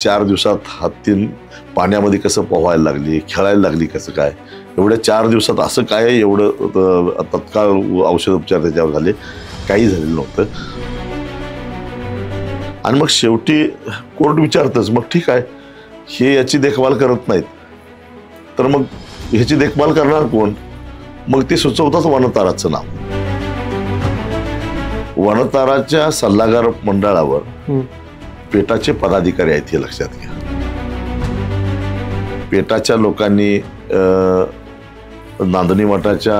4 दिवसात हत्ती पाण्यामध्ये कसं पोहायला लागली, खेळायला लागली कसं काय, एवढ्या 4 दिवसात असं काय एवढं तत्काळ औषधोपचार त्याच्यावर झाले, काही झालेलं नव्हतं. आणि मग शेवटी कोर्ट विचारतच, मग ठीक आहे, हे याची देखभाल करत नाहीत तर मग ह्याची देखभाल करणार कोण? मग ते सुचवतात वनताराचं नाव. वनताराच्या सल्लागार मंडळावर पेटाचे पदाधिकारी आहेत हे लक्षात घ्या. पेटाच्या लोकांनी नांदणी मठाच्या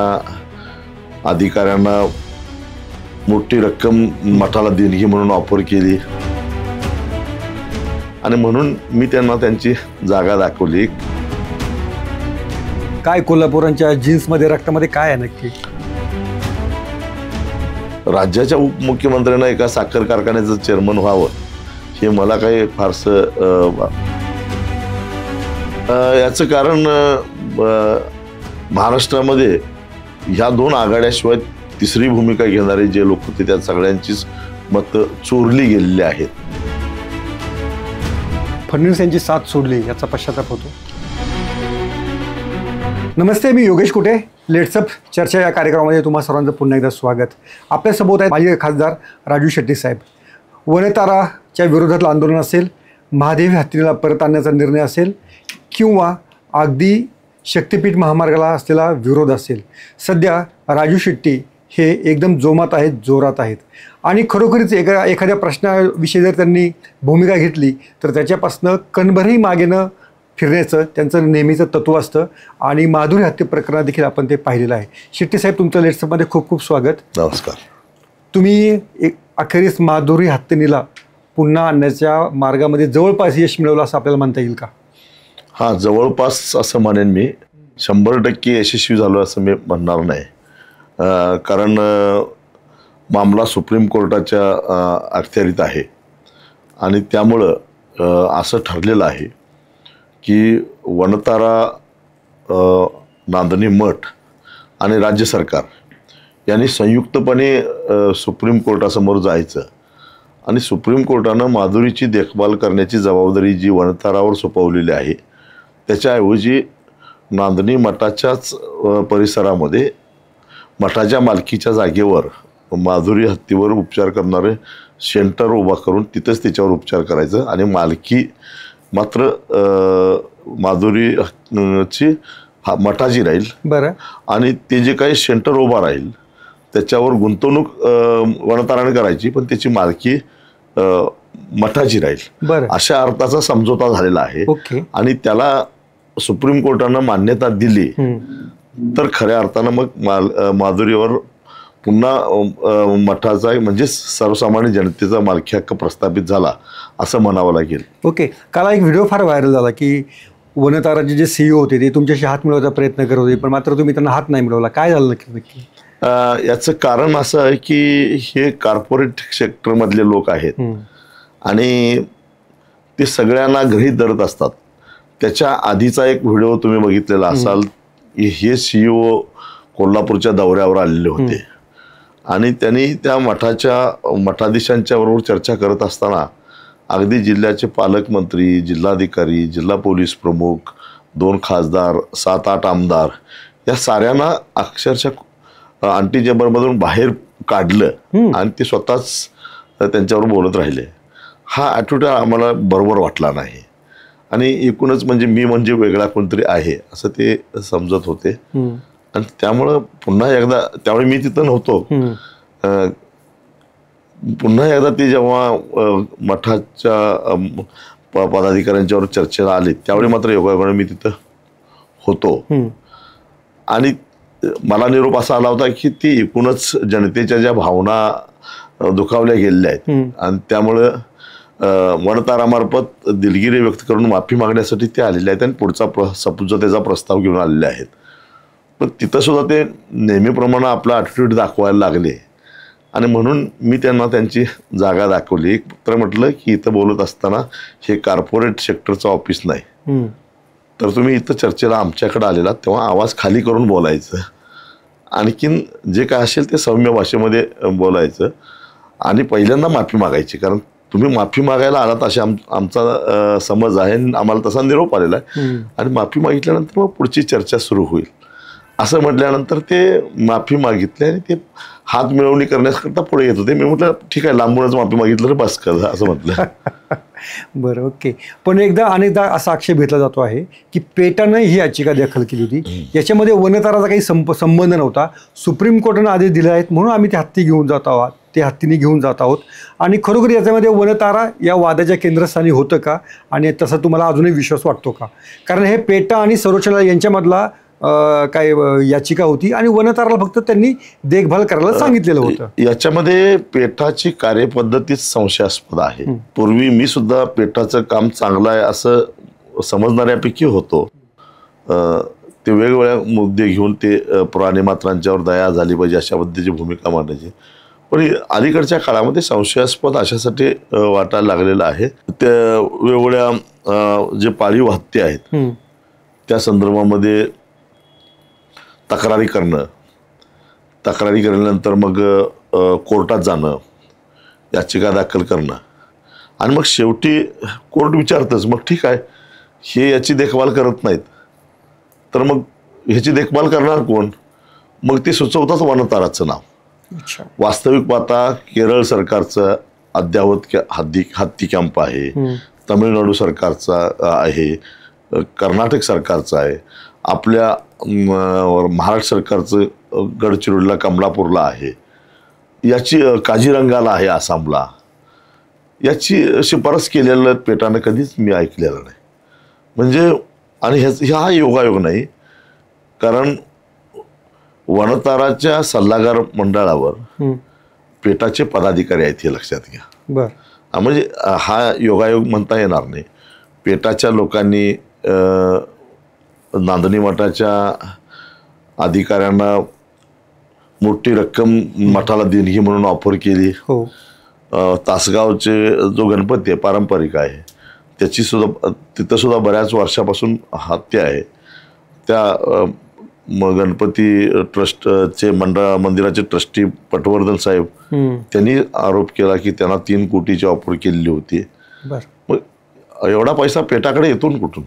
अधिकाऱ्यांना मोठी रक्कम मठाला देणगी म्हणून ऑफर केली आणि म्हणून मी त्यांना त्यांची जागा दाखवली. काय कोल्हापुरांच्या जीन्समध्ये रक्तामध्ये काय आहे नक्की? राज्याच्या उपमुख्यमंत्र्यांना एका साखर कारखान्याचं चेअरमन व्हावं हे मला काही फारसं याचं कारण महाराष्ट्रामध्ये ह्या 2 आघाड्याशिवाय तिसरी भूमिका घेणारे जे लोक होते त्या सगळ्यांचीच मतं चोरली गेलेली आहेत. फडणवीस यांची साथ सोडली याचा पश्चाताप होतो. नमस्ते, मी योगेश कुटे. लेट्सअप चर्चा या कार्यक्रमामध्ये तुम्हा सर्वांचं पुन्हा एकदा स्वागत. आपल्यासोबत आहेत माजी खासदार राजू शेट्टी साहेब. वनताराच्या विरोधातलं आंदोलन असेल, महादेवी हत्तीला परत आणण्याचा निर्णय असेल किंवा अगदी शक्तिपीठ महामार्गाला असलेला विरोध असेल, सध्या राजू शेट्टी हे एकदम जोमात आहेत, जोरात आहेत. आणि खरोखरीच एखाद्या प्रश्नाविषयी जर त्यांनी भूमिका घेतली तर त्याच्यापासनं कणभरही मागे न फिरण्याचं त्यांचं नेहमीचं तत्त्व असतं. आणि माधुरी हत्या प्रकरणात देखील आपण ते पाहिलेलं आहे. शेट्टी साहेब, तुमचं लेट्सअपमध्ये खूप खूप स्वागत. नमस्कार. तुम्ही अखेरीस माधुरी हत्तीला पुन्हा आणण्याच्या मार्गामध्ये जवळपास यश मिळवलं असं आपल्याला म्हणता येईल का? हां, जवळपास असं म्हणेन मी. 100% यशस्वी झालो असं मी म्हणणार नाही. कारण मामला सुप्रीम कोर्टाच्या अखत्यारीत आहे आणि त्यामुळं असं ठरलेलं आहे की वनतारा, नांदणी मठ आणि राज्य सरकार यांनी संयुक्तपणे सुप्रीम कोर्टासमोर जायचं आणि सुप्रीम कोर्टानं माधुरीची देखभाल करण्याची जबाबदारी जी वनतारावर सोपवलेली आहे त्याच्याऐवजी नांदणी मठाच्याच परिसरामध्ये मठाच्या मालकीच्या जागेवर माधुरी हत्तीवर उपचार करणारे सेंटर उभा करून तिथंच त्याच्यावर उपचार करायचं आणि मालकी मात्र माधुरीची मठाची राहील. बरं. आणि ते जे काही सेंटर उभा राहील त्याच्यावर गुंतवणूक वनताराने करायची, पण त्याची मालकी मठाची राहील. बरं. अशा अर्थाचा समझोता झालेला आहे. आणि त्याला सुप्रीम कोर्टानं मान्यता दिली तर खऱ्या अर्थानं मग माधुरीवर पुन्हा मठाचा म्हणजे सर्वसामान्य जनतेचा मालकी हक्क प्रस्थापित झाला असं म्हणावं लागेल. ओके. काल एक व्हिडिओ फार व्हायरल झाला की वनताराचे जे CEO होते ते तुमच्याशी हात मिळवण्याचा प्रयत्न करत होते, पण मात्र तुम्ही त्यांना हात नाही मिळवला. काय झालं नक्की? याचं कारण असं आहे की हे कॉर्पोरेट सेक्टरमधले लोक आहेत आणि ते सगळ्यांना गृहीत धरत असतात. त्याच्या आधीचा एक व्हिडिओ तुम्ही बघितलेला असाल. हे CEO कोल्हापूरच्या दौऱ्यावर आलेले होते आणि त्यांनी त्या मठाधीशांच्या बरोबर चर्चा करत असताना अगदी जिल्ह्याचे पालकमंत्री, जिल्हाधिकारी, जिल्हा पोलीस प्रमुख, 2 खासदार, 7-8 आमदार या साऱ्यांना अक्षरशः आंटी चेंबरमधून बाहेर काढलं आणि ते स्वतःच त्यांच्यावर बोलत राहिले. हा ॲटिट्यूड आम्हाला बरोबर वाटला नाही आणि एकूणच म्हणजे मी म्हणजे वेगळा कोणतरी आहे असं ते समजत होते. आणि त्यामुळं पुन्हा एकदा, त्यावेळी मी तिथं नव्हतो, पुन्हा एकदा ते जेव्हा मठाच्या पदाधिकाऱ्यांच्यावर चर्चेला आले त्यावेळी मात्र योगायोगाने मी तिथं होतो आणि मला निरोप असा आला होता की ती एकूणच जनतेच्या ज्या भावना दुखावल्या गेलेल्या आहेत आणि त्यामुळं वनतारामार्फत दिलगिरी व्यक्त करून माफी मागण्यासाठी ते आलेले आहेत आणि पुढचा समझोत्याचा प्रस्ताव घेऊन आलेले आहेत. पण तिथं सुद्धा ते नेहमीप्रमाणे आपला ॲटिट्यूड दाखवायला लागले आणि म्हणून मी त्यांना त्यांची जागा दाखवली. तर म्हटलं की इथं बोलत असताना हे कॉर्पोरेट सेक्टरचं ऑफिस नाही, तर तुम्ही इथं चर्चेला आमच्याकडे आलेला तेव्हा आवाज खाली करून बोलायचं, आणखीन जे काय असेल ते सौम्य भाषेमध्ये बोलायचं आणि पहिल्यांदा माफी मागायची. कारण तुम्ही माफी मागायला आलात असे आमचा समज आहे, आम्हाला तसा निरोप आलेला आहे, आणि माफी मागितल्यानंतर मग पुढची चर्चा सुरू होईल असं म्हटल्यानंतर ते माफी मागितली आणि ते हात मिळवणी करण्याकरता पुढे येत होते. मी म्हटलं ठीक आहे, लांबूनच माफी मागितलं तर बस कर असं म्हटलं. बरं, ओके. पण अनेकदा असा आक्षेप घेतला जातो आहे की पेटानं ही याचिका दाखल केली होती, याच्यामध्ये वनताराचा काही संबंध नव्हता, सुप्रीम कोर्टानं आदेश दिले आहेत म्हणून आम्ही ते हत्ती घेऊन जात आहोत, ते हत्तीने घेऊन जात आहोत. आणि खरोखर याच्यामध्ये वनतारा या वादाच्या केंद्रस्थानी होतं का, आणि तसा तुम्हाला अजूनही विश्वास वाटतो का? कारण हे पेटा आणि सर्वोच्च न्यायालय यांच्यामधला काय याचिका होती आणि वनताराला फक्त त्यांनी देखभाल करायला सांगितलेलं होतं. याच्यामध्ये पेटाची कार्यपद्धतीच संशयास्पद आहे. पूर्वी मी सुद्धा पेटाचं काम चांगलं आहे असं समजणाऱ्यापैकी होतो. ते वेगवेगळ्या मुद्दे घेऊन ते प्राणीमात्रांच्यावर दया झाली पाहिजे अशा पद्धतीची भूमिका मांडायची. पण अलीकडच्या काळामध्ये संशयास्पद अशासाठी वाटायला लागलेलं आहे. त्या वेगवेगळ्या जे पाळीव हत्या आहेत त्या संदर्भामध्ये तक्रारी केल्यानंतर मग कोर्टात जाणं, याचिका दाखल करणं, आणि मग शेवटी कोर्ट विचारतंच मग ठीक आहे, हे याची देखभाल करत नाहीत तर मग ह्याची देखभाल करणार कोण? मग ते सुचवतात वनताराचं नाव. वास्तविक पाहता केरळ सरकारचं अद्यावत हत्ती कॅम्प आहे, तमिळनाडू सरकारचा आहे, कर्नाटक सरकारचं आहे, आपल्या महाराष्ट्र सरकारचं गडचिरोलीला कमलापूरला आहे, याची काझीरंगाला आहे आसामला. याची शिफारस केलेलं पेटानं कधीच मी ऐकलेलं नाही. म्हणजे आणि हा योगायोग नाही, कारण वनताराच्या सल्लागार मंडळावर पेटाचे पदाधिकारी आहेत हे लक्षात घ्या. बरं, म्हणजे हा योगायोग म्हणता येणार नाही. पेटाच्या लोकांनी नांदणी मठाच्या अधिकाऱ्यांना मोठी रक्कम मठाला देणगी म्हणून ऑफर केली. तासगावचे जो गणपती आहे पारंपरिक आहे त्याची सुद्धा तिथं सुद्धा बऱ्याच वर्षापासून हत्या आहे. त्या गणपती ट्रस्टचे मंदिराचे ट्रस्टी पटवर्धन साहेब त्यांनी आरोप केला की त्यांना 3 कोटीची ऑफर केलेली होती. मग एवढा पैसा पेटाकडे येतो कुठून?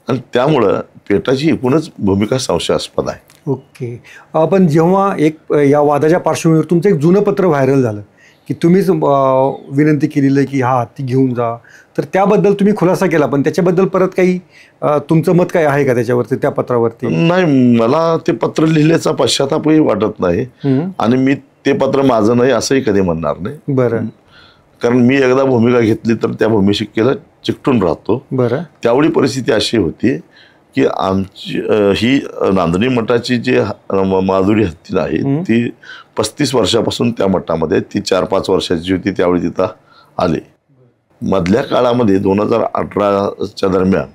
आणि त्यामुळं पेटाची एकूणच भूमिका संशयास्पद आहे. ओके. पण जेव्हा या वादाच्या पार्श्वभूमीवर तुमचं एक जुनं पत्र व्हायरल झालं की तुम्हीच विनंती केलेलं की हा हत्ती घेऊन जा, तर त्याबद्दल तुम्ही खुलासा केला, पण त्याच्याबद्दल परत काही तुमचं मत काय आहे का त्याच्यावरती, त्या पत्रावरती? नाही, मला ते पत्र लिहिल्याचा पश्चातापही वाटत नाही, आणि मी ते पत्र माझं नाही असंही कधी म्हणणार नाही. बरं, कारण मी एकदा भूमिका घेतली तर त्या भूमिकेला चिकटून राहतो. बरं. त्यावेळी परिस्थिती अशी होती की आमची ही नांदणी मठाची जी माधुरी हत्ती आहे ती 35 वर्षापासून त्या मठामध्ये, ती 4-5 वर्षाची होती त्यावेळी तिथं आले. मधल्या काळामध्ये 2018च्या दरम्यान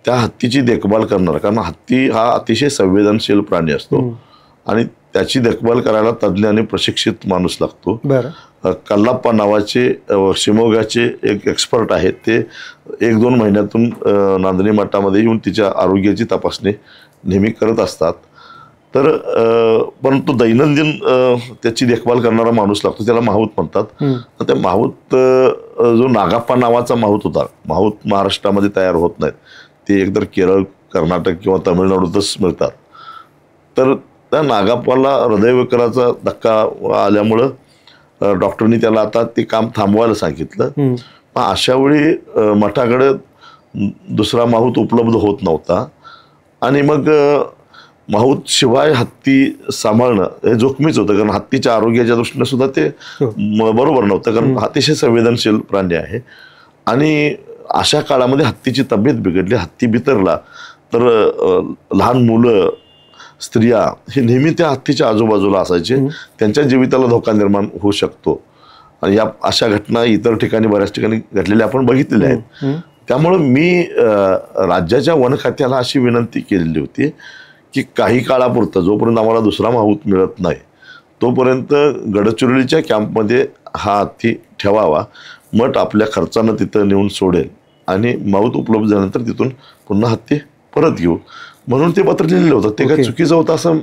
त्या हत्तीची देखभाल करणार, कारण हत्ती हा अतिशय संवेदनशील प्राणी असतो आणि त्याची देखभाल करायला तज्ज्ञ आणि प्रशिक्षित माणूस लागतो. कल्लाप्पा नावाचे शिमोगाचे एक एक्सपर्ट आहेत, ते 1-2 महिन्यातून नांदणी मठामध्ये येऊन तिच्या आरोग्याची तपासणी नेहमी करत असतात. तर परंतु दैनंदिन त्याची देखभाल करणारा माणूस लागतो, त्याला माहूत म्हणतात. त्या माहूत जो नागाप्पा नावाचा माहूत होता, माहूत महाराष्ट्रामध्ये तयार होत नाहीत, ते एकतर केरळ, कर्नाटक किंवा तमिळनाडूतच मिळतात. तर त्या नागाप्पाला हृदयविकाराचा धक्का आल्यामुळं डॉक्टरनी त्याला आता ते काम थांबवायला सांगितलं. पण अशा वेळी मठाकडे दुसरा माहूत उपलब्ध होत नव्हता, आणि मग माहूत शिवाय हत्ती सांभाळणं हे जोखमीच होतं, कारण हत्तीच्या आरोग्याच्या दृष्टीने सुद्धा ते बरोबर नव्हतं, कारण अतिशय संवेदनशील प्राणी आहे. आणि अशा काळामध्ये हत्तीची तब्येत बिघडली, हत्ती बिथरला तर लहान मुलं, स्त्रिया हे नेहमी त्या हत्तीच्या आजूबाजूला असायचे, त्यांच्या जीविताला धोका निर्माण होऊ शकतो. आणि या अशा घटना इतर ठिकाणी बऱ्याच ठिकाणी घडलेल्या आपण बघितलेल्या आहेत. त्यामुळं मी राज्याच्या वन खात्याला अशी विनंती केलेली होती की काही काळापुरतं, जोपर्यंत आम्हाला दुसरा माहूत मिळत नाही तोपर्यंत गडचिरोलीच्या कॅम्पमध्ये हा हत्ती ठेवावा. मठ आपल्या खर्चानं तिथं नेऊन सोडेल आणि माहूत उपलब्ध झाल्यानंतर तिथून पुन्हा हत्ती परत घेऊ. म्हणून ते पत्र लिहिलेलं होतं. ते काही चुकीचं होतं असं,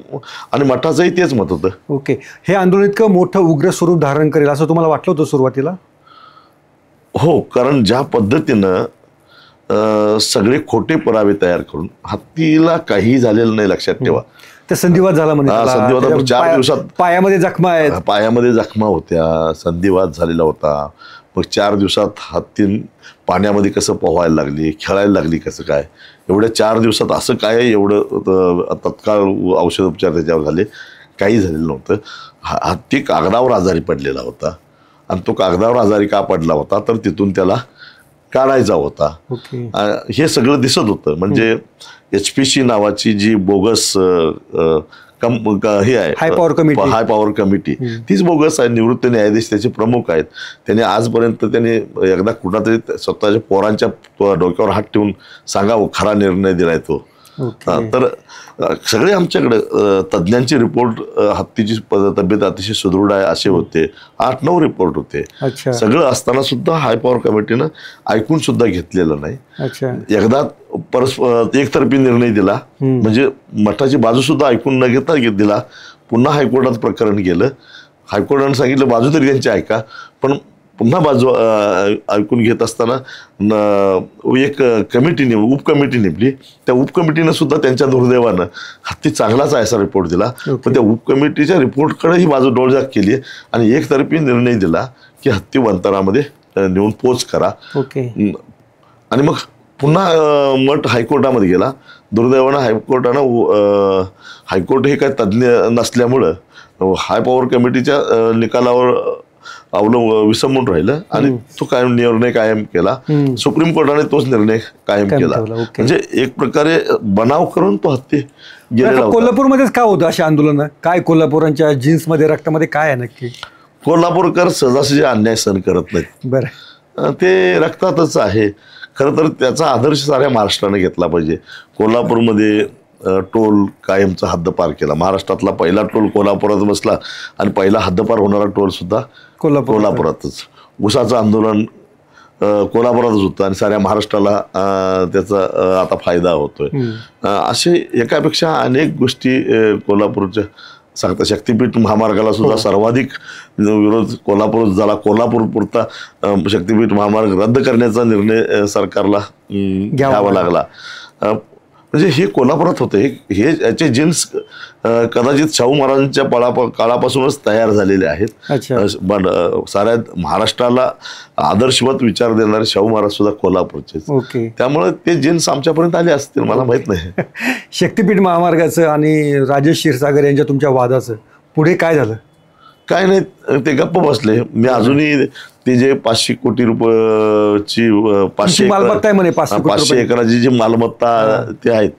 आणि मठाचंही तेच मत होतं. ओके. हे आंदोलन इतकं मोठं उग्र स्वरूप धारण करेल असं तुम्हाला वाटलं होतं सुरुवातीला? हो, कारण ज्या पद्धतीनं सगळे खोटे पुरावे तयार करून, हत्तीला काही झालेलं नाही, लक्षात ठेवा. ते संधिवात झाला म्हणे त्याला. संधिवात 4 दिवसात पायामध्ये जखमा आहेत. पायामध्ये जखमा होत्या, संधिवात झालेला होता. मग 4 दिवसात हत्ती पाण्यामध्ये कसं पोहायला लागली, खेळायला लागली कसं काय, एवढ्या 4 दिवसात असं काय एवढं तत्काळ औषधोपचार त्याच्यावर झाले? काही झालेलं नव्हतं. हत्ती कागदावर आजारी पडलेला होता, आणि तो कागदावर आजारी का पडला होता, तर तिथून त्याला काढायचा होता. हे सगळं दिसत होतं. म्हणजे HPC नावाची जी बोगस हे आहे, हाय पॉवर कमिटी, तीच बोगस आहे. निवृत्त न्यायाधीश त्याचे प्रमुख आहेत. त्याने आजपर्यंत त्यांनी एकदा कुणातरी स्वतःच्या पोरांच्या डोक्यावर हात ठेवून सांगावं खरा निर्णय दिलाय तो. तर सगळे आमच्याकडे तज्ज्ञांचे रिपोर्ट, हत्तीची तब्येत अतिशय सुदृढ आहे असे होते. 8-9 रिपोर्ट होते. सगळं असताना सुद्धा हाय पॉवर कमिटीनं ऐकून सुद्धा घेतलेलं नाही. एकदा एकतर्फी निर्णय दिला, म्हणजे मठाची बाजू सुद्धा ऐकून न घेता दिला. पुन्हा हायकोर्टात प्रकरण गेलं. हायकोर्टानं सांगितलं बाजू तरी त्यांची ऐका, पण पुन्हा बाजू ऐकून घेत असताना एक कमिटी उपकमिटी नेमली. त्या उपकमिटीनं सुद्धा त्यांच्या दुर्दैवानं हत्ती चांगलाच आहे असा रिपोर्ट दिला. पण त्या उपकमिटीच्या रिपोर्टकडे ही बाजू डोळजाक केली, आणि एकतर्फी निर्णय दिला की हत्ती वंतरामध्ये नेऊन पोच करा. आणि मग पुन्हा मठ हायकोर्टामध्ये गेला. दुर्दैवानं हायकोर्ट हे काय तज्ज्ञ नसल्यामुळं हाय पॉवर कमिटीच्या निकालावर विसंबून राहिलं, आणि तो निर्णय कायम केला. सुप्रीम कोर्टाने तोच निर्णय कायम केला. म्हणजे एक प्रकारे बनाव करून तो हत्ती गेलेला होता. कोल्हापूरमध्येच का होतं अशी आंदोलन? काय कोल्हापूरांच्या जीन्समध्ये, रक्तामध्ये काय आहे नक्की? कोल्हापूरकर सहजासहजी अन्याय सहन करत नाहीत. बरं, ते रक्तातच आहे. खरं तर त्याचा आदर्श साऱ्या महाराष्ट्राने घेतला पाहिजे. कोल्हापूरमध्ये टोल कायमचा हद्दपार केला. महाराष्ट्रातला पहिला टोल कोल्हापुरात बसला, आणि पहिला हद्दपार होणारा टोल सुद्धा कोल्हापुरातच. ऊसाचं आंदोलन कोल्हापुरातच होतं, आणि साऱ्या महाराष्ट्राला त्याचा आता फायदा होतोय. असे एकापेक्षा अनेक गोष्टी कोल्हापूरच्या सांगता. शक्तीपीठ महामार्गाला सुद्धा सर्वाधिक विरोध कोल्हापूर झाला. कोल्हापूर पुरता शक्तीपीठ महामार्ग रद्द करण्याचा निर्णय सरकारला घ्यावा लागला. म्हणजे हे कोल्हापुरात होतं. हे याचे जीन्स कदाचित शाहू महाराजांच्या काळापासूनच तयार झालेले आहेत. साऱ्या महाराष्ट्राला आदर्शवत विचार देणारे शाहू महाराज सुद्धा कोल्हापूरचे. त्यामुळे ते जीन्स आमच्यापर्यंत आले असतील, मला माहित नाही. शक्तीपीठ महामार्गाचं आणि राजेश क्षीरसागर यांच्या तुमच्या वादाचं पुढे काय झालं? काय नाही, ते गप्प बसले. मी अजूनही ते जे 500 कोटी रुपयाची 500 एकराची जी मालमत्ता ते आहेत,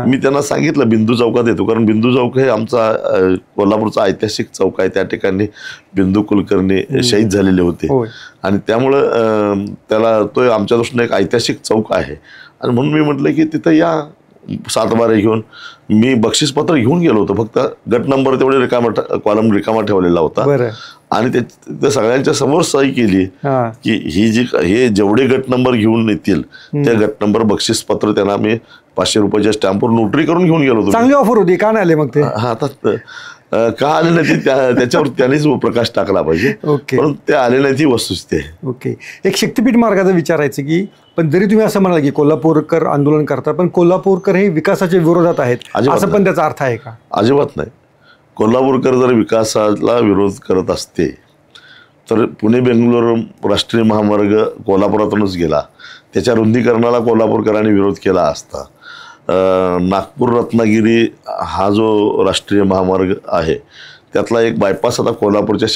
मी त्यांना सांगितलं बिंदू चौकात येतो, कारण बिंदू चौक हे आमचा कोल्हापूरचा ऐतिहासिक चौक आहे. त्या ठिकाणी बिंदू कुलकर्णी शहीद झालेले होते, आणि त्यामुळं त्याला तो आमच्या दृष्टीने एक ऐतिहासिक चौक आहे. आणि म्हणून मी म्हटलं की तिथं या 7 बारे घेऊन. मी बक्षीसपत्र घेऊन गेलो होतो, फक्त गट नंबर तेवढे कॉलम रिकामा ठेवलेला होता, आणि ते सगळ्यांच्या समोर सही केली की हे जेवढे गट नंबर घेऊन येतील त्या गट नंबर बक्षीसपत्र त्यांना मी 500 रुपयाच्या स्टॅम्पवर नोटरी करून घेऊन गेलो होतो. चांगली ऑफर होती, का नाही आले मग ते? आता का आले नाही त्याच्यावर त्यांनीच प्रकाश टाकला पाहिजे. पण ते आले नाही ती वस्तुस्थिती आहे. एक शक्तीपीठ मार्गाचं विचारायचं की, पण जरी तुम्ही असं म्हणाल की कोल्हापूरकर आंदोलन करतात, पण कोल्हापूरकर हे विकासाच्या विरोधात आहेत, असं पण त्याचा अर्थ आहे का? अजिबात नाही. कोल्हापूरकर जर विकासाला विरोध करत असते तर पुणे बेंगलोर राष्ट्रीय महामार्ग कोल्हापुरातूनच गेला. त्याच्या रुंदीकरणाला कोल्हापूरकरांनी विरोध केला असता. नागपूर रत्नागिरी हा जो राष्ट्रीय महामार्ग आहे त्यातला एक बायपास आता कोल्हापूरच्या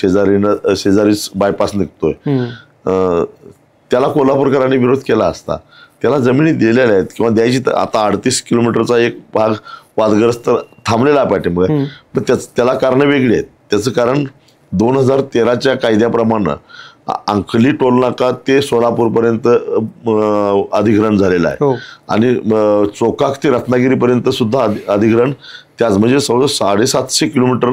शेजारीच बायपास निघतोय, त्याला कोल्हापूरकरांनी विरोध केला असता. त्याला जमिनी दिलेल्या आहेत किंवा द्यायची. आता 38 किलोमीटरचा एक भाग वादग्रस्त थांबलेला आहे पाठीमागे, पण त्याला कारणं वेगळी आहेत. त्याचं कारण 2013च्या कायद्याप्रमाणे अंकली टोल नाका ते सोलापूरपर्यंत अधिग्रहण झालेलं आहे. हो. आणि चोकाक ते रत्नागिरीपर्यंत सुद्धा अधिग्रहण त्याच म्हणजे 750 किलोमीटर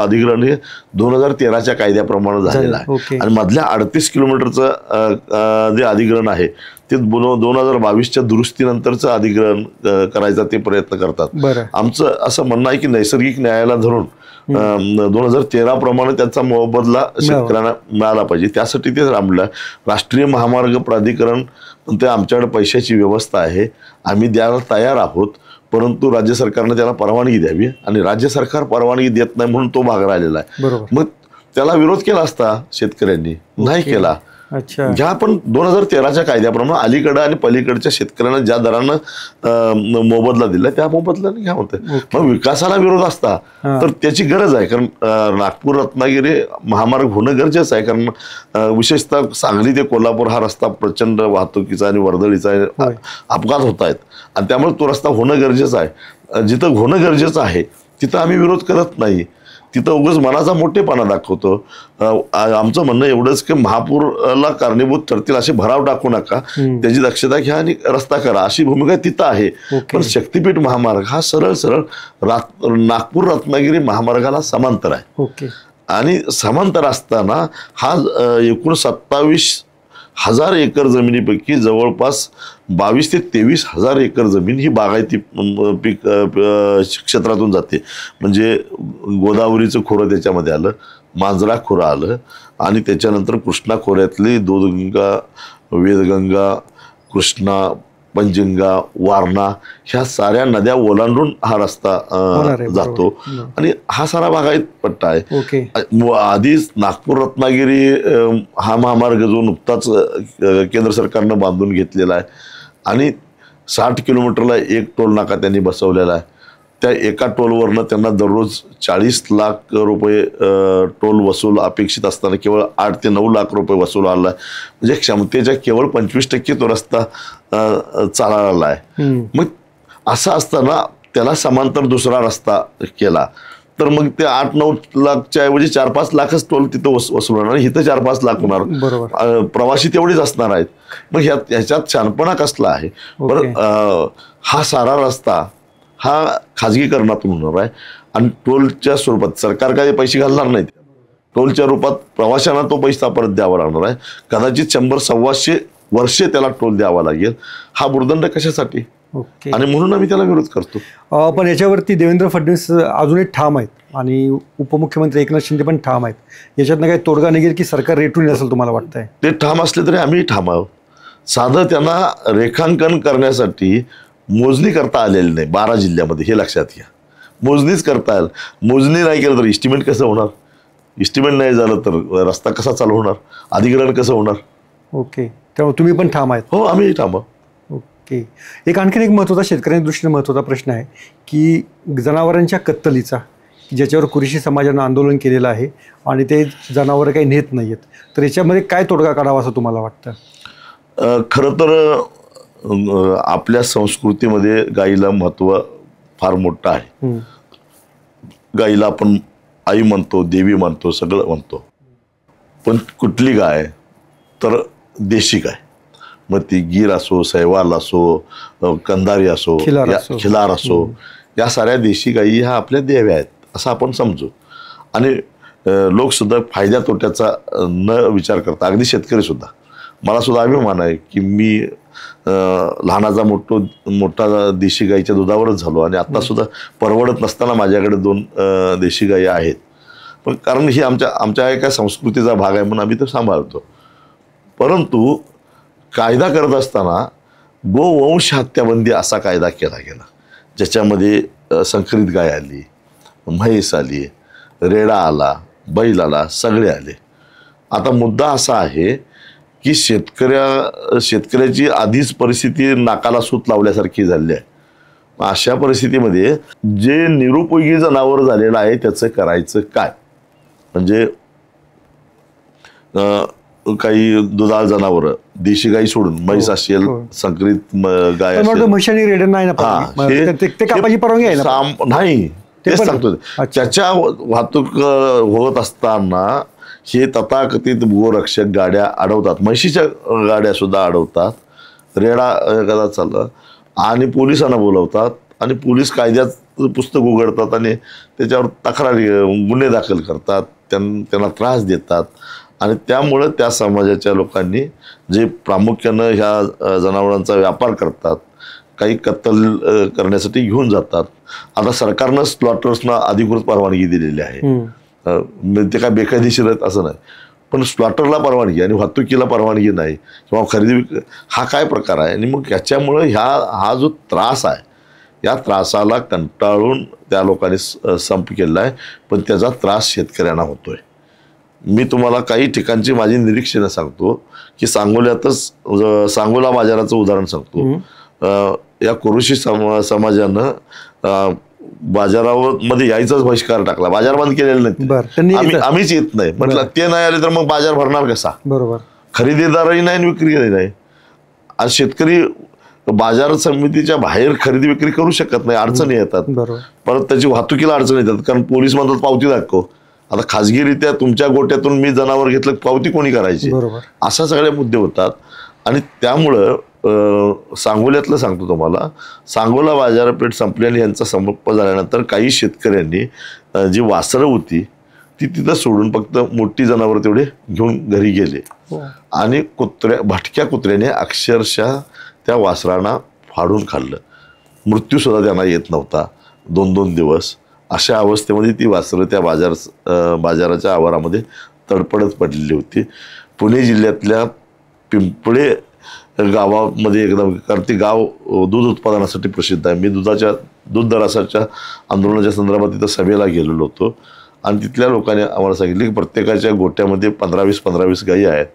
अधिग्रहण हे 2013च्या कायद्याप्रमाणे झालेलं आहे. ओके. आणि मधल्या 38 किलोमीटरचं जे अधिग्रहण आहे ते 2022च्या दुरुस्तीनंतरचं अधिग्रहण करायचा ते प्रयत्न करतात. बरं. आमचं असं म्हणणं आहे की नैसर्गिक न्यायाला धरून 2013 प्रमाणे त्याचा मोबदला शेतकऱ्यांना मिळाला पाहिजे. त्यासाठी ते राबलं. राष्ट्रीय महामार्ग प्राधिकरण ते आमच्याकडे पैशाची व्यवस्था आहे, आम्ही द्यायला तयार आहोत, परंतु राज्य सरकारने त्याला परवानगी द्यावी आणि राज्य सरकार परवानगी देत नाही म्हणून तो भाग राहिलेला आहे. बरोबर. मग त्याला विरोध केला असता शेतकऱ्यांनी, नाही केला. अच्छा. ज्या आपण 2013च्या कायद्याप्रमाणे अलीकडं आणि पलीकडच्या शेतकऱ्यांना ज्या दरानं मोबदला दिला त्या मोबदल्याने घ्या होतं. मग विकासाला विरोध असता तर त्याची गरज आहे, कारण नागपूर रत्नागिरी महामार्ग होणं गरजेचं आहे. कारण विशेषतः सांगली ते कोल्हापूर हा रस्ता प्रचंड वाहतुकीचा आणि वर्दळीचा अपघात होत आहेत आणि त्यामुळे तो रस्ता होणं गरजेचं आहे. जिथं होणं गरजेचं आहे तिथं आम्ही विरोध करत नाही, तिथं उगाच मनाचा मोठेपणा दाखवतो. आमचं म्हणणं एवढंच की महापूरला कारणीभूत ठरतील असे भराव टाकू नका, त्याची दक्षता घ्या आणि रस्ता करा, अशी भूमिका तिथं आहे. पण शक्तीपीठ महामार्ग हा सरळ सरळ नागपूर रत्नागिरी महामार्गाला समांतर आहे. ओके. आणि समांतर असताना हा एकूण 27,000 एकर जमिनीपैकी जवळपास 22,000 ते 23,000 एकर जमीन ही बागायती पीक क्षेत्रातून जाते. म्हणजे गोदावरीचं खोरं त्याच्यामध्ये आलं, मांजरा खोरं आलं आणि त्याच्यानंतर कृष्णा खोऱ्यातली दूधगंगा, वेदगंगा, कृष्णा, पंचगंगा, वारणा ह्या साऱ्या नद्या ओलांडून हा रस्ता जातो आणि हा सारा बागायत पट्टा आहे. आधीच नागपूर रत्नागिरी हा महामार्ग जो नुकताच केंद्र सरकारनं बांधून घेतलेला आहे आणि 60 किलोमीटरला एक टोल नाका त्यांनी बसवलेला आहे. त्या एका टोलवरनं त्यांना दररोज 40 लाख रुपये टोल वसूल अपेक्षित असताना केवळ 8 ते 9 लाख रुपये वसूल आला आहे. म्हणजे क्षमतेच्या केवळ 25% तो रस्ता चालवला आहे. मग असं असताना त्याला समांतर दुसरा रस्ता केला तर मग ते 8-9 लाखच्या ऐवजी 4-5 लाखच टोल तिथं वसूल होणार, इथं 4-5 लाख होणार, प्रवासी तेवढीच असणार आहेत. मग ह्याच्यात छानपणा कसला आहे. बरं, हा सारा रस्ता हा खाजगीकरणातून होणार आहे आणि टोलच्या स्वरूपात सरकार काही पैसे घालणार नाहीत. टोलच्या रूपात प्रवाशांना तो पैसा परत द्यावा लागणार आहे. कदाचित 100-125 वर्षे त्याला टोल द्यावा लागेल. हा भुर्दंड कशासाठी? आणि म्हणून आम्ही त्याला विरोध करतो. पण याच्यावरती देवेंद्र फडणवीस अजूनही ठाम आहेत आणि उपमुख्यमंत्री एकनाथ शिंदे पण ठाम आहेत. याच्यातनं काही तोडगा निघेल की सरकार रेटून असेल तुम्हाला वाटतंय? ते ठाम असले तरी आम्ही ठाम आहोत. साधं त्यांना रेखांकन करण्यासाठी मोजणी करता आलेली नाही 12 जिल्ह्यामध्ये, हे लक्षात घ्या. मोजणीच करता आलं, मोजणी नाही केलं तर इस्टिमेट कसं होणार? इस्टिमेट नाही झालं तर रस्ता कसा चालू होणार? अधिग्रहण कसं होणार? ओके. त्यामुळे तुम्ही पण ठाम आहेत? हो, आम्ही ठाम आहोत. ओके. आणखीन एक महत्त्वाचा शेतकऱ्यांच्या दृष्टीने महत्त्वाचा प्रश्न आहे की जनावरांच्या कत्तलीचा, ज्याच्यावर कुरेशी समाजानं आंदोलन केलेलं आहे आणि ते जनावरं काही नेत नाही आहेत, तर याच्यामध्ये काय तोडगा काढावा असं तुम्हाला वाटतं? खरं तर आपल्या संस्कृतीमध्ये गाईला महत्त्व फार मोठं आहे. गाईला आपण आई म्हणतो, देवी म्हणतो, सगळं म्हणतो. पण कुठली गाय? तर देशी गाय. मग ती गीर असो, सैवाल असो, कंदारी असो, खिलार असो, या साऱ्या देशी गायी ह्या आपल्या देव्या आहेत असं आपण समजू. आणि लोकसुद्धा फायद्या तोट्याचा न विचार करता, अगदी शेतकरी सुद्धा, मला सुद्धा अभिमान आहे की मी लहानाचा मोठा देशी गाईच्या दुधावरच झालो आणि आता सुद्धा परवडत नसताना माझ्याकडे 2 देशी गायी आहेत. पण कारण ही आमच्या एका संस्कृतीचा भाग आहे म्हणून आम्ही तो सांभाळतो. परंतु कायदा करत असताना गोवंश हत्याबंदी असा कायदा केला गेला, ज्याच्यामध्ये संकरित गाय आली, म्हैस आली, रेडा आला, बैल आला, सगळे आले. आता मुद्दा असा आहे की शेतकऱ्याची आधीच परिस्थिती नाकाला सूत लावल्यासारखी झाली आहे. अशा परिस्थितीमध्ये जे निरुपयोगी जनावर झालेलं आहे त्याचं करायचं काय? म्हणजे काही दुधाळ जनावर, देशी गाई सोडून म्हैस असेल, संकरित गाय असेल, म्हशी रेडा नाही नाही तेच सांगतो. त्याच्या वाहतूक होत असताना हे तथाकथित गोरक्षक गाड्या अडवतात, म्हशीच्या गाड्या सुद्धा अडवतात, रेडा एखादा चाललं आणि पोलिसांना बोलवतात आणि पोलीस कायद्यात पुस्तक उघडतात आणि त्याच्यावर तक्रारी गुन्हे दाखल करतात, त्यांना त्रास देतात. आणि त्यामुळं त्या समाजाच्या लोकांनी जे प्रामुख्यानं ह्या जनावरांचा व्यापार करतात, काही कत्तल करण्यासाठी घेऊन जातात. आता सरकारनं स्लॉटर्सना अधिकृत परवानगी दिलेली आहे, ते काय बेकायदेशीर आहेत असं नाही, पण स्लॉटरला परवानगी आणि वाहतुकीला परवानगी नाही किंवा खरेदी, हा काय प्रकार आहे. आणि मग याच्यामुळं हा जो त्रास आहे, या त्रासाला कंटाळून त्या लोकांनी संप केला आहे, पण त्याचा त्रास शेतकऱ्यांना होतोय. मी तुम्हाला काही ठिकाणची माझी निरीक्षणं सांगतो की सांगोला बाजाराचं उदाहरण सांगतो. या कुरुशी समाजानं बाजारावर मध्ये यायचाच बहिष्कार टाकला, बाजार बंद केलेला नाही, आम्हीच येत नाही म्हटलं. ते नाही आले तर मग बाजार भरणार कसा? बरोबर, खरेदीदारही नाही आणि विक्रीही नाही. आज शेतकरी बाजार समितीच्या बाहेर खरेदी विक्री करू शकत नाही, अडचणी येतात, परत त्याची वाहतुकीला अडचणी येतात, कारण पोलीस म्हणतात पावती दाखव. आता खाजगीरित्या तुमच्या गोट्यातून मी जनावर घेतलं, पावती कोणी करायची? अशा सगळे मुद्दे होतात. आणि त्यामुळं सांगोल्यातलं सांगतो तुम्हाला, सांगोला बाजारपेठ संपली आणि यांचा संप झाल्यानंतर काही शेतकऱ्यांनी जी वासरं होती ती तिथं सोडून फक्त मोठी जनावर तेवढे घेऊन घरी गेले आणि भटक्या कुत्र्याने अक्षरशः त्या वासरांना फाडून खाल्लं. मृत्यूसुद्धा त्यांना येत नव्हता 2-2 दिवस. अशा अवस्थेमध्ये ती वासरं त्या बाजाराच्या आवारामध्ये तडफडत पडलेली होती. पुणे जिल्ह्यातल्या पिंपळे गावामध्ये एकदम, कारण ते गाव दूध उत्पादनासाठी प्रसिद्ध आहे. मी दूध दराच्या आंदोलनाच्या संदर्भात तिथं सभेला गेलेलो होतो आणि तिथल्या लोकांनी आम्हाला सांगितले की प्रत्येकाच्या गोट्यामध्ये 15-20 गायी आहेत.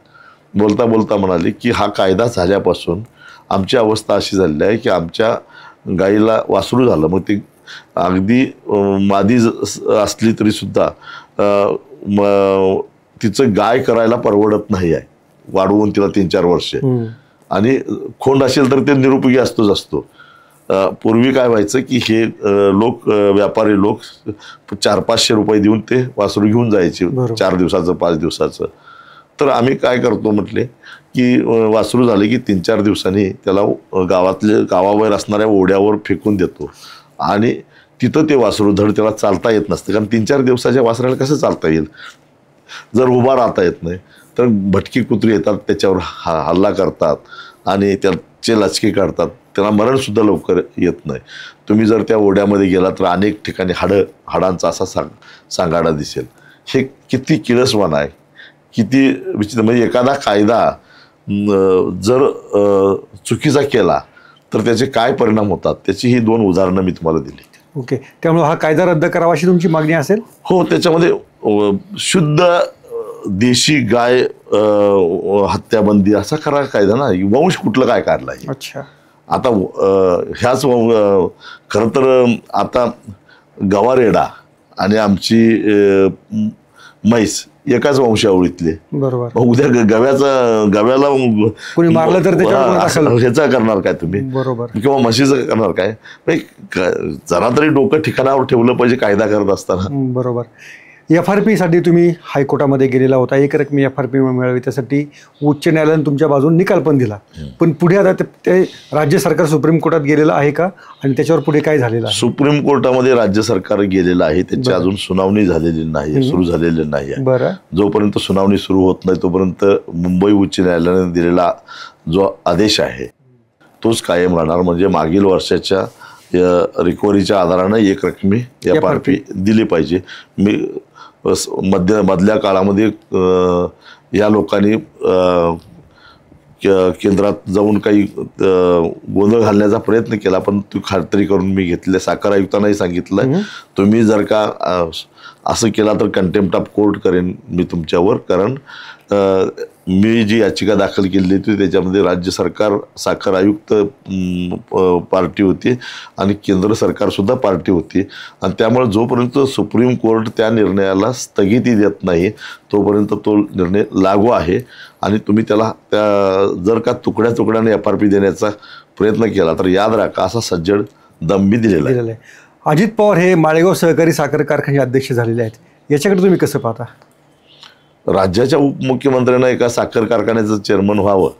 बोलता बोलता म्हणाले की हा कायदा झाल्यापासून आमची अवस्था अशी झालेली आहे की आमच्या गाईला वासरू झालं, मग ती अगदी मादी असली तरी सुद्धा तिचं गाय करायला परवडत नाही आहे, वाढवून तिला 3-4 वर्षे, आणि खोंड असेल तर ते निरुपयोगी असतो. पूर्वी काय व्हायचं की हे व्यापारी लोक 400-500 रुपये देऊन ते वासरू घेऊन जायचे 4 दिवसाचं 5 दिवसाचं. तर आम्ही काय करतो म्हटले की वासरू झाले की 3-4 दिवसांनी त्याला गावाबाहेर असणाऱ्या ओढ्यावर फेकून देतो आणि तिथं ते वासरू धड त्याला चालता येत नसतं, कारण 3-4 दिवसाच्या वासराला कसं चालता येईल जर उभा राहता येत नाही. तर भटकी कुत्री येतात, त्याच्यावर हल्ला करतात आणि त्याचे लचके काढतात, त्यांना मरणसुद्धा लवकर येत नाही. तुम्ही जर त्या ओढ्यामध्ये गेला तर अनेक ठिकाणी हाडांचा असा सांगाडा दिसेल. हे किती किळसवान आहे, किती विचित्र. म्हणजे एखादा कायदा जर चुकीचा केला तर त्याचे काय परिणाम होतात, त्याची ही 2 उदाहरणं मी तुम्हाला दिली. ओके, त्यामुळे हा कायदा रद्द करावा अशी तुमची मागणी असेल? हो, त्याच्यामध्ये शुद्ध देशी गाय हत्याबंदी असा करा कायदा ना. वंश कुठलं काय काढला आहे? अच्छा, आता ह्याच खरं तर आता गवारेडा आणि आमची म्हैस एकाच वंशावळीतले, बरोबर. उद्या गव्याला कोणी मारलं तर ह्याचा करणार काय तुम्ही? बरोबर. किंवा म्हशीचं करणार काय? जरा तरी डोकं ठिकाणावर ठेवलं पाहिजे कायदा करत असताना. बरोबर. FRP साठी तुम्ही हायकोर्टामध्ये गेलेला होता, एकरकमी FRP मिळावी, त्यासाठी उच्च न्यायालयाने तुमच्या बाजूने निकाल पण दिला. पण पुढे आता ते राज्य सरकार सुप्रीम कोर्टात गेलेलं आहे का, आणि त्याच्यावर पुढे काय झालेलं आहे? सुप्रीम कोर्टामध्ये राज्य सरकार गेलेलं आहे, त्याची अजून सुनावणी झालेली नाही, सुरू झालेली नाही. बरं, जोपर्यंत सुनावणी सुरू होत नाही तोपर्यंत मुंबई उच्च न्यायालयाने दिलेला जो आदेश आहे तोच कायम राहणार. म्हणजे मागील वर्षाच्या रिकव्हरीच्या आधारानं एकरकमी FRP दिली पाहिजे. मी मधल्या काळामध्ये या लोकांनी केंद्रात जाऊन काही गोंधळ घालण्याचा प्रयत्न केला, पण ती खात्री करून मी घेतली. साखर आयुक्तांनाही सांगितलं, तुम्ही जर का असं केला तर कंटेम्प्ट ऑफ कोर्ट करेन मी तुमच्यावर, कारण मी जी याचिका दाखल केली होती त्याच्यामध्ये राज्य सरकार, साखर आयुक्त पार्टी होती आणि केंद्र सरकारसुद्धा पार्टी होती. आणि त्यामुळे जोपर्यंत सुप्रीम कोर्ट त्या निर्णयाला स्थगिती देत नाही तोपर्यंत तो निर्णय लागू आहे. आणि तुम्ही त्याला जर का तुकड्याने FRP देण्याचा प्रयत्न केला तर याद राखा, असा सज्जड दम मी दिलेला आहे. अजित पवार हे माळेगाव सहकारी साखर कारखान्याचे अध्यक्ष झालेले आहेत, याच्याकडे तुम्ही कसं पाहता? राज्याच्या उपमुख्यमंत्र्यांना एका साखर कारखान्याचं चेअरमन व्हावं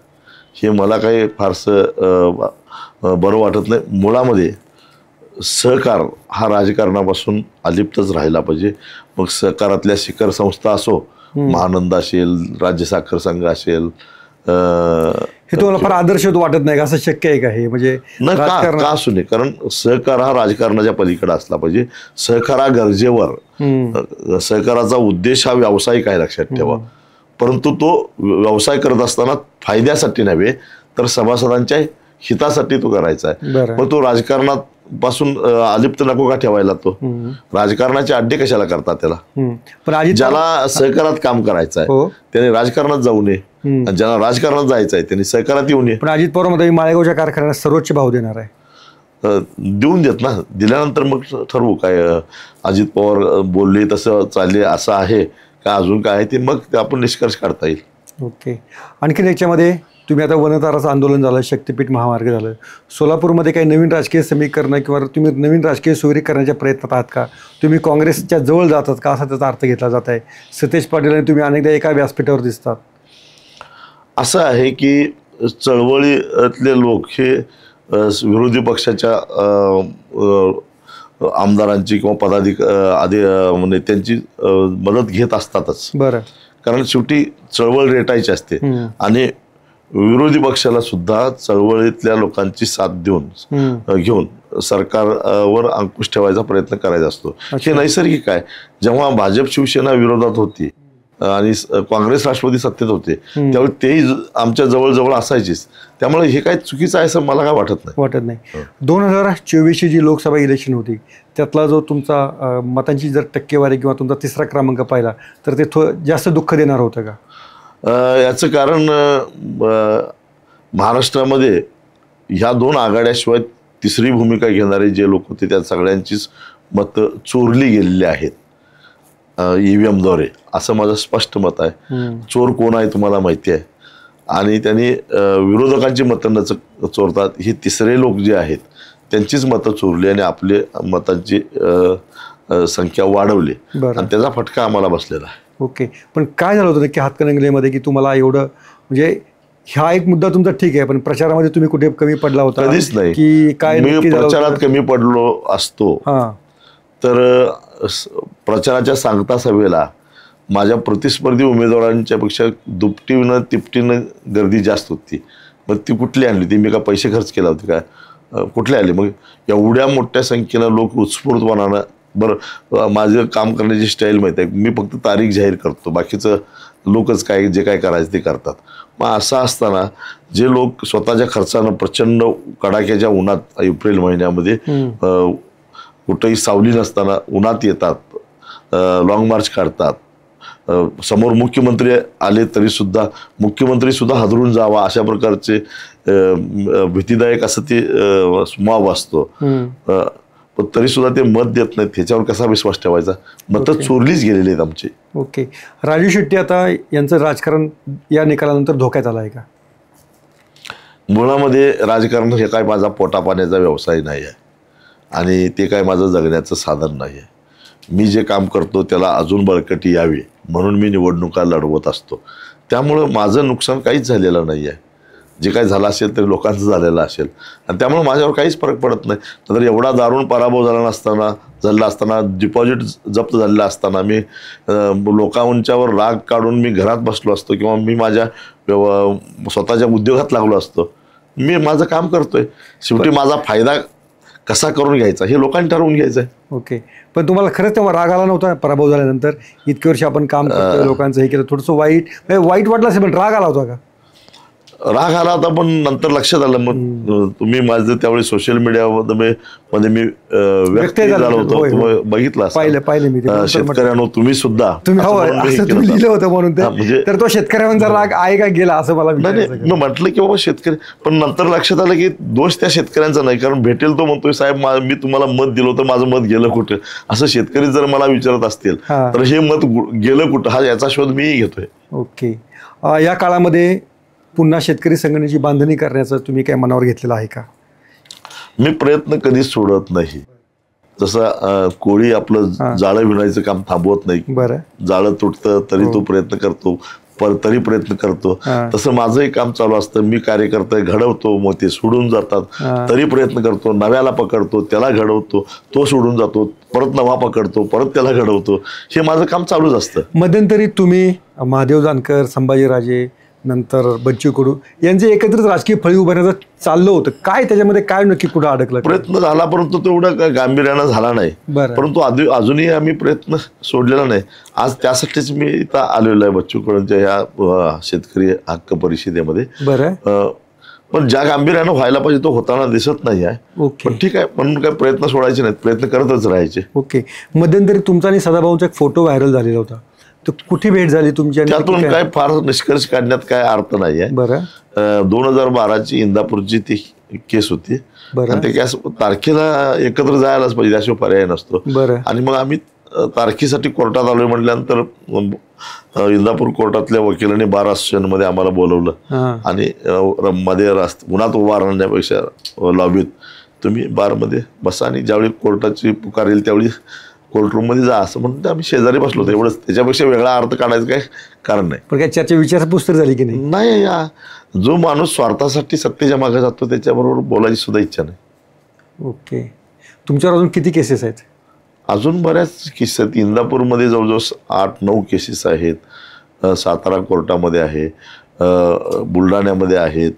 हे मला काही फारसं बरं वाटत नाही. मुळामध्ये सहकार हा राजकारणापासून अलिप्तच राहिला पाहिजे. मग सहकारातल्या शिखर संस्था असो, महानंद असेल, राज्य साखर संघ असेल, हे तुम्हाला फार आदर्श वाटत नाही का? असं शक्य आहे का हे? म्हणजे का असू नये, कारण सहकार हा राजकारणाच्या पलीकडे असला पाहिजे. सहकार हा गरजेवर, सहकाराचा उद्देश हा व्यावसायिक आहे लक्षात ठेवा, परंतु तो व्यवसाय करत असताना फायद्यासाठी नव्हे तर सभासदांच्या हितासाठी तो करायचा आहे. मग तो राजकारणात पासून अलिप्त नको का ठेवायला? तो राजकारणाचे अड्डे कशाला करतात त्याला? पण ज्याला सहकारात काम करायचं आहे त्याने राजकारणात जाऊ नये, आणि ज्याला राजकारणात जायचं आहे त्यांनी सहकारात येऊ नये. पण अजित पवार मध्ये माळेगावच्या कारखान्याला सर्वोच्च भाव देणार आहे. देऊन देत ना, दिल्यानंतर मग ठरवू काय अजित पवार बोलले तसं चालले असं आहे का अजून काय आहे ते मग आपण निष्कर्ष काढता येईल. ओके. आणखी याच्यामध्ये तुम्ही आता वनताराचं आंदोलन झालं, शक्तीपीठ महामार्ग झालं, सोलापूरमध्ये काही नवीन राजकीय समीकरण किंवा तुम्ही नवीन राजकीय सोयरी करण्याच्या प्रयत्नात आहात का? तुम्ही काँग्रेसच्या जवळ जातात का असा त्याचा अर्थ घेतला जात आहे? सतेज पाटील आणि तुम्ही अनेकदा एका व्यासपीठावर दिसतात. असं आहे की चळवळीतले लोक हे विरोधी पक्षाच्या आमदारांची किंवा नेत्यांची मदत घेत असतातच. बरं. कारण शेवटी चळवळ रेटायची असते आणि विरोधी पक्षाला सुद्धा चळवळीतल्या लोकांची साथ घेऊन सरकारवर अंकुश ठेवायचा प्रयत्न करायचा असतो. हे नैसर्गिक आहे. जेव्हा भाजप शिवसेना विरोधात होती आणि काँग्रेस राष्ट्रवादी सत्तेत होते त्यावेळी तेही आमच्या जवळजवळ असायचीच. त्यामुळे हे काय चुकीचं आहे असं मला काय वाटत नाही. 2024ची जी लोकसभा इलेक्शन होती त्यातला जो तुमचा मतांची जर टक्केवारी किंवा तुमचा तिसरा क्रमांक पाहिला तर ते जास्त दुःख देणार होतं का? याचं कारण महाराष्ट्रामध्ये ह्या 2 आघाड्याशिवाय तिसरी भूमिका घेणारे जे लोक होते त्या सगळ्यांचीच मतं चोरली गेलेली आहेत EVM-द्वारे, असं माझं स्पष्ट मत आहे. चोर कोण आहे तुम्हाला माहिती आहे, आणि त्यांनी विरोधकांची मतं न चोरतात हे तिसरे लोक जे आहेत त्यांचीच मतं चोरली आणि आपले मतांची संख्या वाढवली आणि त्याचा फटका आम्हाला बसलेला आहे. ओके. पण काय झालं होतं की हातकणंगलेमध्ये की तुम्हाला एवढं म्हणजे हा एक मुद्दा तुमचा ठीक आहे, पण प्रचारामध्ये तुम्ही कुठे कमी पडला होता? कधीच नाही. की काय मी प्रचारात कमी पडलो असतो तर प्रचाराच्या सांगता सभेला माझ्या प्रतिस्पर्धी उमेदवारांच्या पेक्षा दुपटीनं तिपटीनं गर्दी जास्त होती. मग ती कुठली आणली? ती मी का पैसे खर्च केला होते का? कुठले आले? मग एवढ्या मोठ्या संख्येनं लोक उत्स्फूर्तपणानं, बरं माझं काम करण्याची स्टाईल माहीत आहे, मी फक्त तारीख जाहीर करतो, बाकीचं लोकच जे काय करायचं ते करतात. मग असं असताना जे लोक स्वतःच्या खर्चानं प्रचंड कडाक्याच्या उन्हात एप्रिल महिन्यामध्ये कुठेही सावली नसताना उन्हात येतात, लॉंग मार्च काढतात, समोर मुख्यमंत्री आले तरी सुद्धा मुख्यमंत्री सुद्धा हादरून जावा अशा प्रकारचे भीतीदायक असं ते मॉब असतो, पण तरी सुद्धा ते मत देत नाहीत. ह्याच्यावर कसा विश्वास ठेवायचा? मतं चोरलीच गेलेली आहेत आमची. ओके. राजू शेट्टी आता यांचं राजकारण या निकालानंतर धोक्यात आलं आहे का? मुळामध्ये राजकारण हे काय माझा पोटापाण्याचा व्यवसाय नाही आहे आणि ते काय माझं जगण्याचं साधन नाही आहे. मी जे काम करतो त्याला अजून बळकटी यावी म्हणून मी निवडणुका लढवत असतो. त्यामुळं माझं नुकसान काहीच झालेलं नाही आहे. जे काही झालं असेल तरी लोकांचं झालेलं असेल आणि त्यामुळे माझ्यावर काहीच फरक पडत नाही. तर एवढा दारुण पराभव झाला असताना डिपॉझिट जप्त झालेलं असताना मी लोकांच्यावर राग काढून मी घरात बसलो असतो किंवा मी माझ्या स्वतःच्या उद्योगात लागलो असतो. मी माझं काम करतोय. शेवटी माझा फायदा कसा करून घ्यायचा हे लोकांनी ठरवून घ्यायचं आहे. ओके. पण तुम्हाला खरंच तेव्हा राग आला नव्हता पराभव झाल्यानंतर? इतके वर्ष आपण काम करतोय, लोकांचं हे केलं, थोडंसं वाईट वाटलं असेल, पण राग आला होता का? राग आला होता, पण नंतर लक्षात आलं. मग तुम्ही माझं त्यावेळी सोशल मीडियामध्ये मी व्यक्त झालो होतो, बघितलं पाहिलं मी. शेतकऱ्यांनो तुम्ही सुद्धा लिहिलं होतं म्हणून तर तो शेतकऱ्यांचा राग आहे का गेला असं मला मी म्हटलं की बाबा शेतकरी, पण नंतर लक्षात आलं की दोष त्या शेतकऱ्यांचा नाही, कारण भेटेल तो म्हणतोय साहेब मी तुम्हाला मत दिलं होतं, माझं मत गेलं कुठं, असं शेतकरी जर मला विचारत असतील तर हे मत गेलं कुठं हा याचा शोध मीही घेतोय. ओके. या काळामध्ये पुन्हा शेतकरी संघटनेची बांधणी करण्याचं तुम्ही काय मनावर घेतलेलं आहे का? मी प्रयत्न कधीच सोडत नाही. जसं कोळी आपलं जाळं विणायचं काम थांबवत नाही, बरं, जाळं तुटतं तरी तो प्रयत्न करतो, तरी प्रयत्न करतो, तसं माझंही काम चालू असतं. मी कार्यकर्ते घडवतो, मग ते सोडून जातात, तरी प्रयत्न करतो, नव्याला पकडतो, त्याला घडवतो, तो सोडून जातो, परत नवा पकडतो, परत त्याला घडवतो. हे माझं काम चालूच असतं. मध्यंतरी तुम्ही महादेव जानकर, संभाजीराजे, नंतर बच्चू कडू यांचे एकत्रित राजकीय फळी उभारण्याचं चाललं होतं. काय त्याच्यामध्ये काय नक्की कुठं अडकलं? प्रयत्न झाला, परंतु तेवढा गांभीर्यानं झाला नाही. परंतु अजूनही आम्ही प्रयत्न सोडलेला नाही. आज त्यासाठीच मी इथं आलेलो आहे बच्चू कडूंच्या या शेतकरी हक्क परिषदेमध्ये. बरं, पण ज्या गांभीर्यानं व्हायला पाहिजे तो होताना दिसत नाही आहे. ओके, पण ठीक आहे, म्हणून काय प्रयत्न सोडायचे नाहीत, प्रयत्न करतच राहायचे. ओके. मध्यंतरी तुमचा आणि सदाभाऊंचा एक फोटो व्हायरल झालेला होता. तो कुठे भेट झाली तुमची? त्यातून काय फार निष्कर्ष काढण्यात काय अर्थ नाही आहे. बरं, 2012ची इंदापूरची ती केस होती. बरं, आणि ते केस तारखेला एकत्र जायलाच पाहिजे, त्याशिवाय पर्याय नसतो. बरं. आणि मग आम्ही तारखेसाठी कोर्टात आलोय म्हटल्यानंतर इंदापूर कोर्टातल्या वकिलांनी बार असोसिएशनमध्ये आम्हाला बोलवलं आणि मध्ये उन्हात उभा राहण्यापेक्षा लॉबीत तुम्ही बारमध्ये बसा आणि ज्यावेळी कोर्टाची पुकार येईल त्यावेळी कोर्टरूममध्ये जा असं म्हणून आम्ही शेजारी बसलो होतो. एवढंच, त्याच्यापेक्षा वेगळा अर्थ काढायचं काय कारण नाही. पण काय चर्चा विचारपूस तर झाली की नाही? नाही, जो माणूस स्वार्थासाठी सत्तेच्या मागे जातो त्याच्याबरोबर बोलायची सुद्धा इच्छा नाही. ओके. तुमच्यावर अजून किती केसेस आहेत? अजून बऱ्याच केसेस आहेत. इंदापूरमध्ये जवळजवळ 8-9 केसेस आहेत. सातारा कोर्टामध्ये आहे, बुलढाण्यामध्ये आहेत,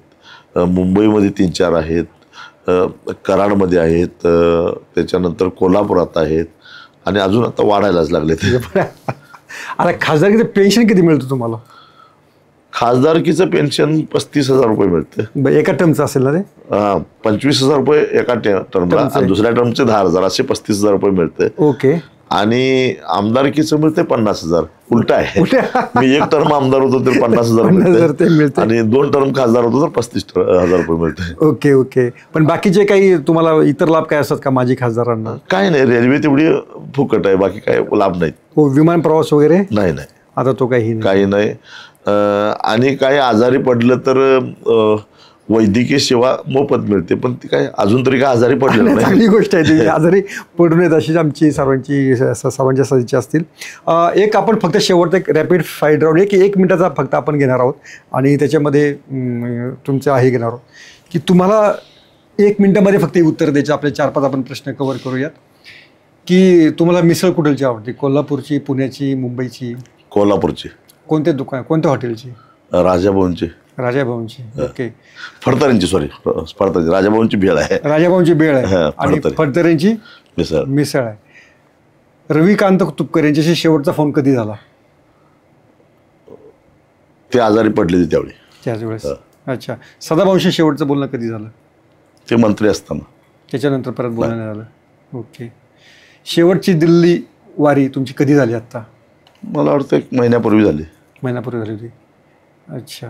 मुंबईमध्ये 3-4 आहेत, कराडमध्ये आहेत, त्याच्यानंतर कोल्हापुरात आहेत आणि अजून आता वाढायलाच लागले ते. आता खासदारकीचं पेन्शन किती मिळतं तुम्हाला? खासदारकीचं पेन्शन 35,000 रुपये मिळतं. एका टर्मचं असेल ना ते? 25,000 रुपये एका टर्मला आणि दुसऱ्या टर्मचे 10,000, असे 35,000 रुपये मिळते. ओके. आणि आमदारकीचं मिळते 50,000. उलट आहे, मी एक टर्म आमदार होतो तर 50,000 मिळते आणि 2 टर्म खासदार होतो तर 35,000 रुपये मिळते. Okay, okay. पण बाकीचे काही तुम्हाला इतर लाभ काय असतात का माजी खासदारांना? काय नाही, रेल्वे तेवढी फुकट आहे, बाकी काय लाभ नाहीत. हो, विमान प्रवास वगैरे नाही. आता तो काही नाही. आणि काय आजारी पडलं तर वैद्यकीय सेवा मोफत मिळते, पण ती काय अजून तरी काय आजारी पडलेलं नाही. चांगली गोष्ट आहे ती. आजारी पडू नयेत अशीच आमची सर्वांच्या सदिच्छा असतील. एक आपण फक्त शेवटचा एक रॅपिड फायर राऊंड, एक मिनिटाचा फक्त आपण घेणार आहोत आणि त्याच्यामध्ये तुमचं हे घेणार आहोत की तुम्हाला 1 मिनिटामध्ये फक्त उत्तर द्यायचं. आपले 4-5 आपण प्रश्न कव्हर करूयात. की तुम्हाला मिसळ कुठलची आवडते? कोल्हापूरची, पुण्याची, मुंबईची? कोल्हापूरची. कोणते दुकान, कोणत्या हॉटेलची? राजाभाऊंची. राजाभाऊंची. ओके. फडतऱ्यांची, फडतऱ्यांची. राजाभाऊंची भेळ आहे. राजाभाऊंची भेळ आहे आणि फडतऱ्यांची मिसळ आहे. रविकांत तुपकर यांच्याशी शेवटचा फोन कधी झाला? ते आजारी पडले त्यावेळी, त्याच वेळेस. अच्छा. सदाभाऊंशी शेवटचं बोलणं कधी झालं? ते मंत्री असताना. त्याच्यानंतर परत बोलणं नाही झालं. ओके. शेवटची दिल्ली वारी तुमची कधी झाली? आत्ता मला वाटतं 1 महिन्यापूर्वी झाली. महिन्यापूर्वी झाली होती. अच्छा.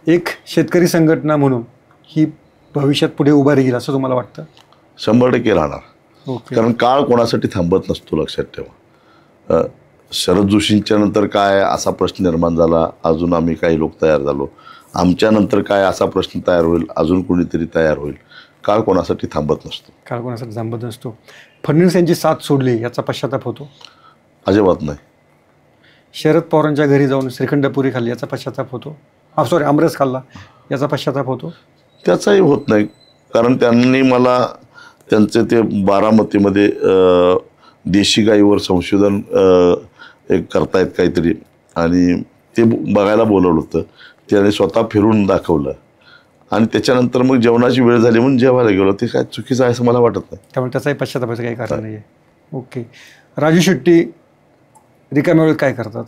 एक शेतकरी संघटना म्हणून ही भविष्यात पुढे उभा राहील असं तुम्हाला वाटतं? 100% राहणार. ओके. कारण काळ कोणासाठी थांबत नसतो, लक्षात ठेवा. शरद जोशींच्या नंतर काय असा प्रश्न निर्माण झाला, अजून आम्ही काही लोक तयार झालो. आमच्यानंतर काय असा प्रश्न तयार होईल, अजून कोणीतरी तयार होईल. काळ कोणासाठी थांबत नसतो. काळ कोणासाठी थांबत नसतो. फडणवीस यांची साथ सोडली याचा पश्चाताप होतो? अजिबात नाही. शरद पवारांच्या घरी जाऊन श्रीखंडपुरी खाल्ली याचा पश्चाताप होतो? सॉरी, आमरस खाल्ला याचा पश्चाताप होतो? त्याचाही होत नाही, कारण त्यांनी मला त्यांचे ते बारामतीमध्ये देशी गाईवर संशोधन एक करतायत काहीतरी आणि ते बघायला बोलवलं होतं. त्याने स्वतः फिरून दाखवलं आणि त्याच्यानंतर मग जेवणाची वेळ झाली म्हणून जेवायला गेलो. ते काय चुकीचं आहे असं मला वाटत नाही. त्यामुळे त्याचाही पश्चातापाचं काही कारण नाही आहे. ओके. राजू शेट्टी रिकाम्या वेळेत काय करतात?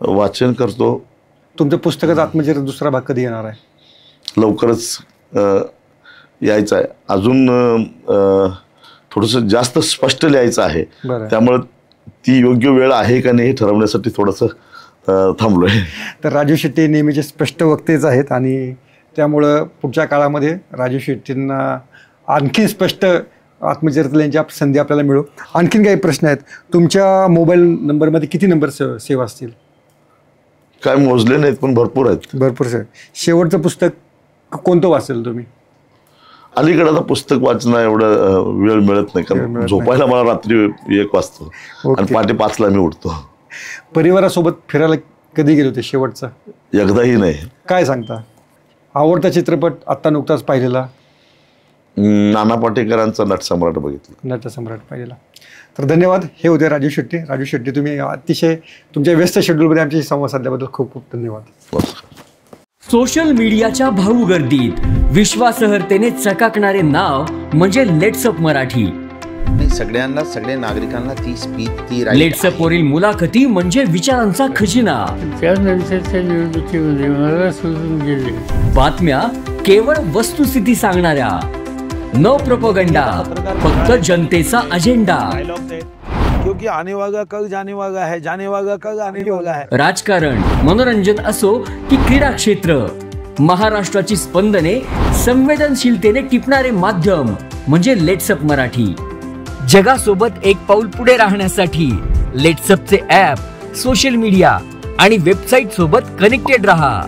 वाचन करतो. तुमच्या पुस्तकाचा आत्मचरित्र दुसरा भाग कधी येणार आहे? लवकरच यायचं आहे. अजून थोडंसं जास्त स्पष्ट लिहायचं आहे, त्यामुळे ती योग्य वेळ आहे का नाही हे ठरवण्यासाठी थोडंसं थांबलोय. तर राजू शेट्टी नेहमीचे स्पष्ट वक्तेच आहेत आणि त्यामुळं पुढच्या काळामध्ये राजू शेट्टींना आणखी स्पष्ट आत्मचरित्र लिहायची संधी आपल्याला मिळू. आणखीन काही प्रश्न आहेत? तुमच्या मोबाईल नंबरमध्ये किती नंबर सेव्ह असतील? काय मोजले नाहीत पण भरपूर आहेत. भरपूर सर. शेवटचं पुस्तक कोणतं वाचेल तुम्ही? अलीकडे आता पुस्तक वाचणं एवढं वेळ मिळत नाही, कारण झोपायला मला रात्री 1 वाजतो आणि पहाटे 5ला मी उठतो. परिवारासोबत फिरायला कधी गेले होते शेवटचा? एकदाही नाही. काय सांगता? आवडता चित्रपट आत्ता नुकताच पाहिलेला? नाना पाटेकरांचा नटसम्राट बघितला. नटसम्राट पाहिलेला. तर धन्यवाद. हे होते राजू शेट्टी. राजू शेट्टी, तुम्ही अतिशय तुमच्या व्यस्त शेड्यूलमध्ये आमच्याशी संवाद साधल्याबद्दल खूप खूप धन्यवाद. नमस्कार. सोशल मीडियाच्या भाऊ गर्दीत विश्वासार्हतेने चकाकणारे नाव म्हणजे लेट्सअप मराठी. सगळ्यांना, सगळ्या नागरिकांना ती स्पीच, ती लेट्सअप वरील मुलाखती म्हणजे विचारांचा खजिना. त्यानंतरच्या निवडणुकीमध्ये मला सोडून गेले. बातम्या केवळ वस्तुस्थिती सांगणाऱ्या, न प्रोपगंडा, फक्त जनतेचा अजेंडा. क्योंकि आने वाला कल जाने वाला है, जाने वाला कल आने वाला है. राजकारण, मनोरंजन असो की क्रीडा क्षेत्र, महाराष्ट्राची स्पंदने संवेदनशीलतेने टिपणारे माध्यम म्हणजे लेट्सअप मराठी. जगासोबत एक पाऊल पुढे राहण्यासाठी लेट्सअपचे ॲप, सोशल मीडिया आणि वेबसाईट सोबत कनेक्टेड रहा.